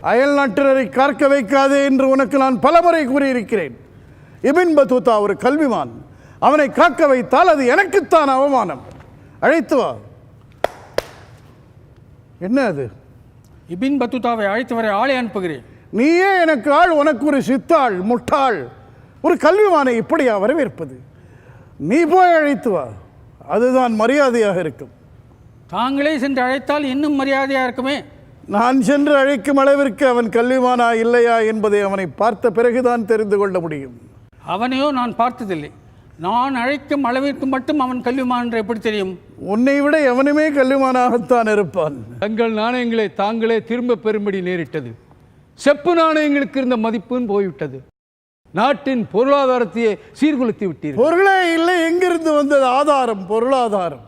அயல் நாட்டினரை காக்க வைக்காதே என்று உனக்கு நான் பலமுறை கூறியிருக்கிறேன். இபின் பத்தூதா ஒரு கல்விமான். அவனை காக்க வைத்தால் அது எனக்குத்தான் அவமானம். அழைத்து வா. என்ன அது? இபின் பத்தூதாவை அழைத்து வர ஆளை அனுப்புகிறேன். நீயே எனக்கு ஆள், உனக்கு ஒரு சித்தாள், முட்டாள். ஒரு கல்விமானை இப்படியா வரவேற்பது? நீ போய் அழைத்து வா, அதுதான் மரியாதையாக இருக்கும். தாங்களே சென்று அழைத்தால் இன்னும் மரியாதையாக இருக்குமே. நான் சென்று அழைக்கும் அளவிற்கு அவன் கல்விமானா இல்லையா என்பதை அவனை பார்த்த பிறகுதான் தெரிந்து கொள்ள முடியும். அவனையோ நான் பார்த்ததில்லை. நான் அழைக்கும் அளவிற்கு மட்டும் அவன் கல்விமான் என்று எப்படி தெரியும்? உன்னை விட எவனுமே கல்விமானாகத்தான் இருப்பான். தங்கள் நாணயங்களை தாங்களே திரும்ப பெறும்படி நேரிட்டது. செப்பு நாணயங்களுக்கு இருந்த மதிப்பும் போய்விட்டது. நாட்டின் பொருளாதாரத்தையே சீர்குலைத்து விட்டீர்கள். பொருளே இல்லை, எங்கிருந்து வந்தது ஆதாரம்? பொருளாதாரம்.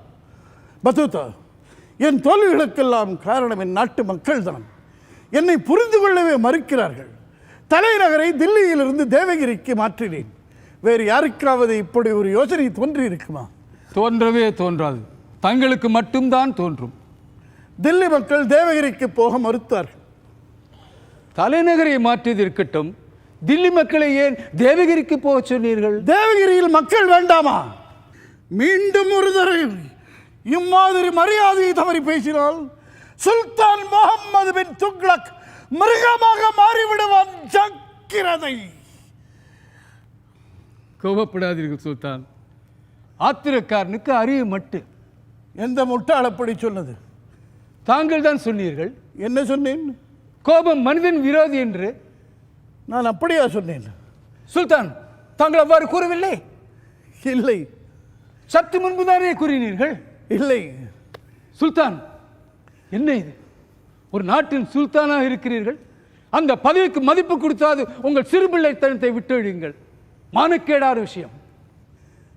பத்தூதா, என் தோல்விகளுக்கெல்லாம் காரணம் என் நாட்டு மக்கள் தான். என்னை புரிந்து கொள்ளவே மறுக்கிறார்கள். தலைநகரை தில்லியிலிருந்து தேவகிரிக்கு மாற்றினேன். வேறு யாருக்காவது இப்படி ஒரு யோசனை தோன்றி இருக்குமா? தோன்றவே தோன்றாது. தங்களுக்கு மட்டும்தான் தோன்றும். தில்லி மக்கள் தேவகிரிக்கு போக மறுத்தார்கள். தலைநகரை மாற்றியது இருக்கட்டும், தில்லி மக்களை ஏன் தேவகிரிக்கு போக சொன்னீர்கள்? தேவகிரியில் மக்கள் வேண்டாமா? மீண்டும் ஒரு தடவை இம்மாதிரி மரியாதையை தவறி பேசினால் சுல்தான் முகமது பின் துக்ளக் மிருகமாக மாறிவிடுவான். ஜாக்கிரதை. கோபப்படாதீர்கள் சுல்தான். ஆத்திரக்காரனுக்கு அறிவு மட்டு. எந்த முட்டாள் அப்படி சொன்னது? தாங்கள் தான் சொன்னீர்கள். என்ன சொன்னேன்? கோபம் மனிதன் விரோதி என்று. நான் அப்படியா சொன்னேன்? சுல்தான், தாங்கள் அவ்வாறு கூறவில்லை. இல்லை. சற்று முன்புதானே கூறினீர்கள். இல்லை. சுல்தான், என்ன இது? ஒரு நாட்டின் சுல்தானாக இருக்கிறீர்கள். அந்த பதவிக்கு மதிப்பு கொடுத்தாது உங்கள் சிறுபிள்ளைத்தனத்தை விட்டொழியுங்கள். மானக்கேடான விஷயம்.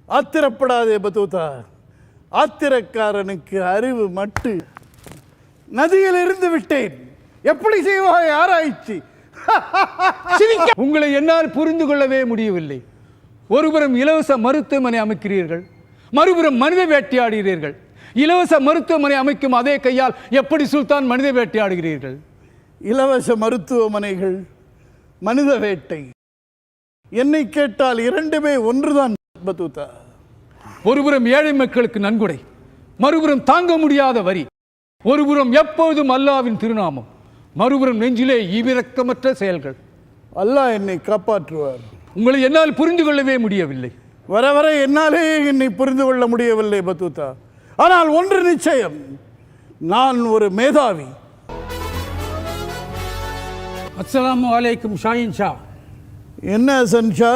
ஆத்திரப்படாதே பத்தூதா. ஆத்திரக்காரனுக்கு அறிவு மட்டு. நதியில் இருந்து விட்டேன். எப்படி செய்வாய் ஆராய்ச்சி? உங்களை என்னால் புரிந்து கொள்ளவே முடியவில்லை. ஒருபுறம் இலவச மருத்துவமனை அமைக்கிறீர்கள், மறுபுறம் மனித வேட்டையாடுகிறீர்கள். இலவச மருத்துவமனை அமைக்கும் அதே கையால் எப்படி சுல்தான் மனித வேட்டையாடுகிறீர்கள்? இலவச மருத்துவமனைகள், மனித வேட்டை, என்னை கேட்டால் இரண்டுமே ஒன்றுதான் பத்தூதா. ஒருபுறம் ஏழை மக்களுக்கு நன்கொடை, மறுபுறம் தாங்க முடியாத வரி. ஒருபுறம் எப்போதும் அல்லாவின் திருநாமம், மறுபுறம் நெஞ்சிலே ஈவிரக்கமற்ற செயல்கள். அல்லாஹ் என்னை காப்பாற்றுவார். உங்களை என்னால் புரிந்து கொள்ளவே முடியவில்லை. வர வர என்னாலே என்னை புரிந்து கொள்ள முடியவில்லை பத்தூதா. ஆனால் ஒன்று நிச்சயம், நான் ஒரு மேதாவி. அஸ்ஸலாமு அலைக்கும் ஷாயின் ஷா. என்ன ஹசன் ஷா?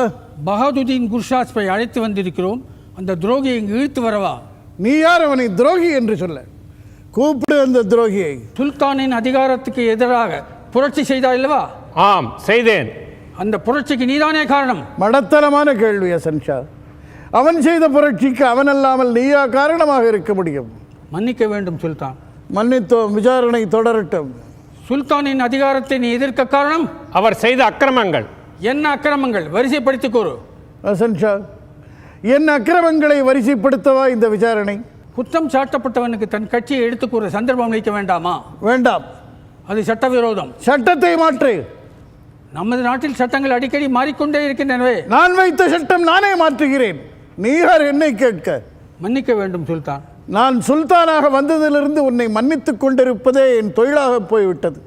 பஹாதுதீன் குர்ஷாஸ்பை அழைத்து வந்திருக்கிறோம். அந்த துரோகியை இங்கு இழுத்து வரவா? நீ யார் அவனை துரோகி என்று சொல்ல? கூப்பிடு அந்த துரோகியை. சுல்தானின் அதிகாரத்துக்கு எதிராக புரட்சி செய்தா இல்லவா? ஆம், செய்தேன். அந்த புரட்சிக்கு நீதானே காரணம். மடத்தனமான கேள்வி ஹசன் ஷா. அவன் செய்த புரட்சிக்கு அவன் அல்லாமல் நீயா காரணமாக இருக்க முடியும்? மன்னிக்க வேண்டும் சுல்தான். மன்னித்தோம், விசாரணை தொடரட்டும். சுல்தானின் அதிகாரத்தை நீ எதிர்க்க காரணம்? அவர் செய்த அக்கிரமங்கள். என்ன அக்கிரமங்கள்? வரிசைப்படுத்திக் கூறு. ஹசன் ஷா, என் அக்கிரமங்களை வரிசைப்படுத்தவா இந்த விசாரணை? குற்றம் சாட்டப்பட்டவனுக்கு தன் கட்சியை எடுத்துக் கூற சந்தர்ப்பம் அளிக்க வேண்டாமா? வேண்டாம். அது சட்டவிரோதம். சட்டத்தை மாற்று. நமது நாட்டில் சட்டங்கள் அடிக்கடி மாறிக்கொண்டே இருக்கின்றனவே. நான் வைத்த சட்டம் நானே மாற்றுகிறேன். நீ யார் என்னை கேட்க? மன்னிக்க வேண்டும் சுல்தான். நான் சுல்தானாக வந்ததிலிருந்து உன்னை மன்னித்துக் கொண்டிருப்பதே என் தொழிலாக போய்விட்டது.